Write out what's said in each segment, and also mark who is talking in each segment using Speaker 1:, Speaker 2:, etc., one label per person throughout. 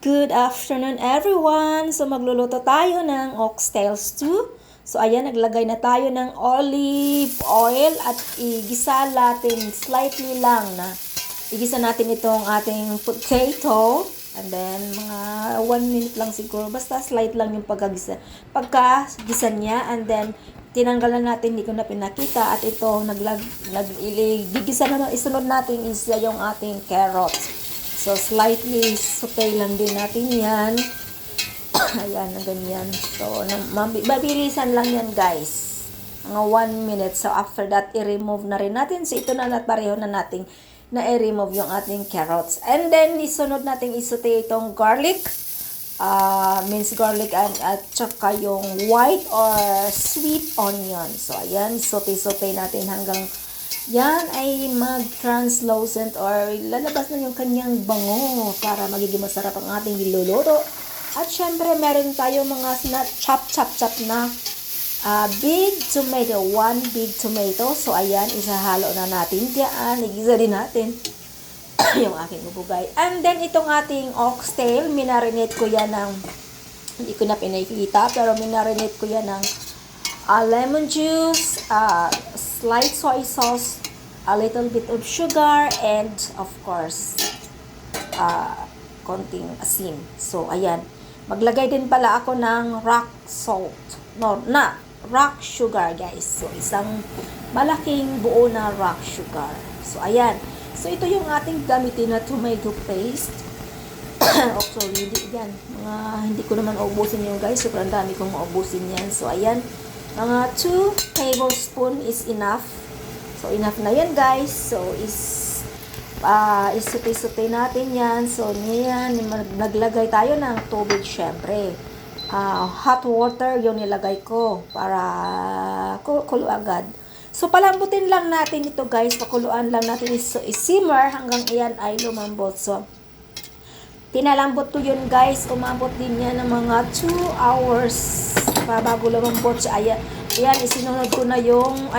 Speaker 1: Good afternoon everyone! So magluluto tayo ng oxtail stew. So ayan, naglagay na tayo ng olive oil at igisa natin slightly lang na igisa natin itong ating potato. And then mga 1 minute lang siguro, basta slight lang yung pagkagisa niya. And then tinanggalan natin, hindi ko na pinakita, at ito gigisa na isunod natin is yung ating carrots. So, slightly saute lang din natin yan. Ayan, na ganyan. So, mabilisan lang yan, guys. Mga 1 minute. So, after that, i-remove na rin natin. So, ito na pareho na natin na i-remove yung ating carrots. And then, isunod natin isaute itong garlic. Minced garlic at saka yung white or sweet onion. So, ayan, saute-saute natin hanggang yan ay mag-translucent or lalabas na yung kanyang bango para magiging masarap ang ating niluluto. At syempre, meron tayo mga chop na big tomato, 1 big tomato. So, ayan, isahalo na natin diyan. Igisa din natin yung aking ubugay. And then, itong ating oxtail, minarinate ko yan ng, hindi ko na pinakita, pero minarinate ko yan ng lemon juice, slight soy sauce, a little bit of sugar, and of course, konting asin. So, ayan. Maglagay din pala ako ng rock salt. Rock sugar, guys. So, isang malaking buo na rock sugar. So, ayan. So, ito yung ating gamitin na tomato paste. Actually, hindi ko naman ubusin yung guys. Sobrang dami kong maubusin yan. So, ayan. Mga 2 tablespoon is enough. So, enough na yan, guys. So, isuti-suti natin yan. So, yan, naglagay tayo ng tubig, syempre. Hot water yung nilagay ko para kulo agad. So, palambutin lang natin ito, guys. Pakuluan lang natin. Simmer hanggang iyan ay lumambot. So, pinalambot ko yun, guys. Umabot din yan ng mga 2 hours bago lumambot siya. Ayan, isinunod ko na yung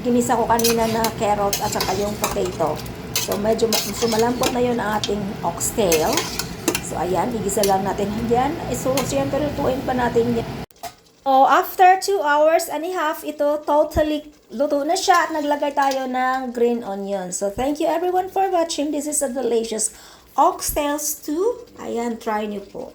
Speaker 1: ginisa ko kanina na carrot at saka yung potato. So, medyo malambot na yun ang ating oxtail. So, ayan, igisa lang natin yan. So, siyempre, lutuin pa natin yan. So, after 2 hours and a half, ito totally luto na siya at naglagay tayo ng green onion. So, thank you everyone for watching. This is a delicious oxtail stew. Ayan, try nyo po.